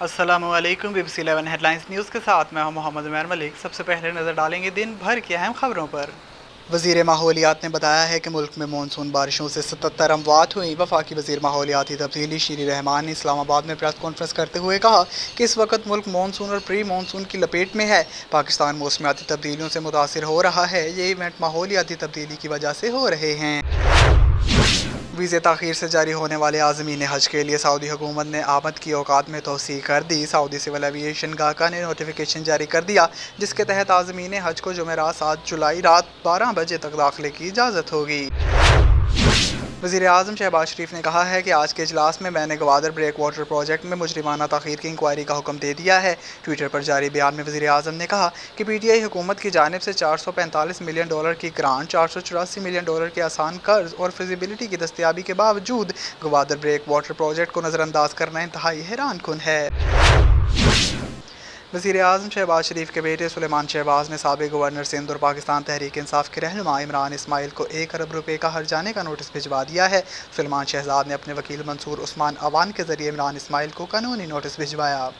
अस्सलामुअलैकुम BBC 11 headlines news के साथ मैं हूं मोहम्मद उमर मलिक। सबसे पहले नज़र डालेंगे दिन भर की अहम खबरों पर। वज़ीर माहौलियात ने बताया है कि मुल्क में मानसून बारिशों से 77 अमवात हुई। वफाकी वज़ीर माहौलियाती तब्दीली शीरी रहमान ने इस्लामाबाद में प्रेस कॉन्फ्रेंस करते हुए कहा कि इस वक्त मुल्क मानसून और प्री मानसून की लपेट में है। पाकिस्तान मौसमियाती तब्दीलियों से मुतासिर हो रहा है। ये इवेंट माहौलियाती तब्दीली की वजह से हो रहे हैं। वीज़े ताख़ीर से जारी होने वाले आज़मीन हज के लिए सऊदी हुकूमत ने आमद की औकात में तोसी कर दी। सऊदी सिविल एविएशन गाका ने नोटिफिकेशन जारी कर दिया, जिसके तहत आज़मीन हज को जुमेरात 7 जुलाई रात 12 बजे तक दाखिले की इजाज़त होगी। वज़ीर आज़म शहबाज शरीफ ने कहा है कि आज के इजलास में मैंने गवादर ब्रेक वाटर प्रोजेक्ट में मुजरिमाना ताख़ीर की इंक्वायरी का हुक्म दे दिया है। ट्विटर पर जारी बयान में वज़ीर आज़म ने कहा कि PTI हुकूमत की जानिब से $445 मिलियन की ग्रांट, $484 मिलियन के आसान कर्ज और फिजिबिलिटी की दस्तयाबी के बावजूद गवादर ब्रेक वाटर प्रोजेक्ट को नज़रअंदाज करना इंतहाई हैरान कुन है। वज़ीर आज़म शहबाज शरीफ के बेटे सुलेमान शहबाज ने साबिक़ गवर्नर सिंध और पाकिस्तान तहरीक इंसाफ के रहनुमा इमरान इस्माइल को 1 अरब रुपए का हर्जाने का नोटिस भिजवा दिया है। सुलेमान शहजाद ने अपने वकील मंसूर उस्मान अवान के जरिए इमरान इस्माइल को कानूनी नोटिस भिजवाया।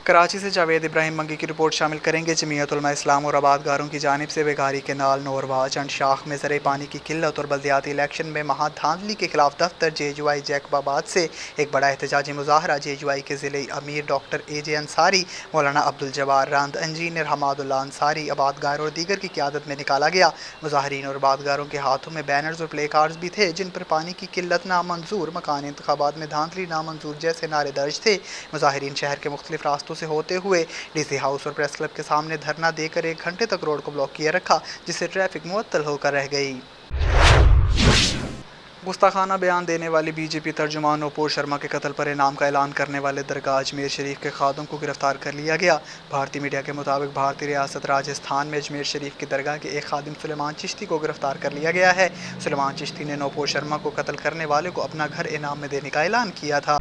कराची से जावेद इब्राहिम मंगी की रिपोर्ट शामिल करेंगे। जमीयत उलमा इस्लाम और आबादगारों की जानिब से बेगारी के नाल, नोरवा, चंद शाख में ज़र पानी की किल्लत और बल्दियाती इलेक्शन में महाधांधली के खिलाफ दफ्तर JUI जैकबाबाद से एक बड़ा एहतजाजी मुजाहरा JUI के ज़िले अमीर डॉक्टर AJ अंसारी, मौलाना अब्दुल जब्बार रंद, इंजीनियर हमादुल्लाह अंसारी, आबादगार और दीगर की क़यादत में निकाला गया। मुजाहरीन और आबादगारों के हाथों में बैनर्स और प्ले कार्ड्स भी थे, जिन पर पानी की किल्लत नामंजूर, मकान इंतखाबात में धांधली नामंजूर जैसे नारे दर्ज थे। मुजाहरीन शहर के मुख्तलिफ रास्तों से होते हुए DC हाउस और प्रेस क्लब के सामने धरना देकर 1 घंटे तक रोड को ब्लॉक किए रखा, जिससे ट्रैफिक मुअत्तल होकर रह गई। गुस्ताखाना बयान देने वाली BJP तर्जुमान नूपुर शर्मा के कत्ल पर इनाम का ऐलान करने वाले दरगाह अजमेर शरीफ के खादम को गिरफ्तार कर लिया गया। भारतीय मीडिया के मुताबिक भारतीय रियासत राजस्थान में अजमेर शरीफ की दरगाह के एक खादिम सुलेमान चिश्ती को गिरफ्तार कर लिया गया है। सुलेमान चिश्ती ने नूपुर शर्मा को कत्ल करने वाले को अपना घर इनाम में देने का ऐलान किया था।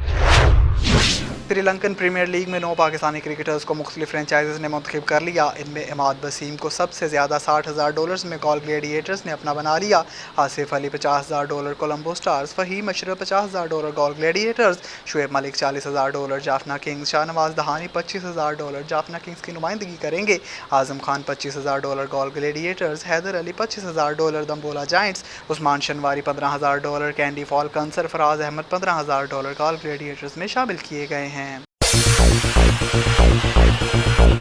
श्रीलंकन प्रीमियर लीग में 9 पाकिस्तानी क्रिकेटर्स को मुख्तलिफ फ्रेंचाइजीज ने मुंतखब कर लिया। इनमें इमाद वसीम को सबसे ज़्यादा $60,000 में गॉल ग्लेडिएटर्स ने अपना बना लिया। Asif Ali $50,000 Colombo stars, Faheem Ashraf $50,000 Galle gladiators, Shoaib Malik $40,000 Jaffna kings, Shahnawaz Dahani $25,000 Jaffna kings की नुमाइंदगी करेंगे। Azam Khan $25,000 Galle gladiators, Haider Ali $25,000 Dambulla giants, Usman Shinwari $15,000 Kandy falcon, Sarfaraz Ahmed $15,000 Galle gladiators में शामिल किए गए हैं।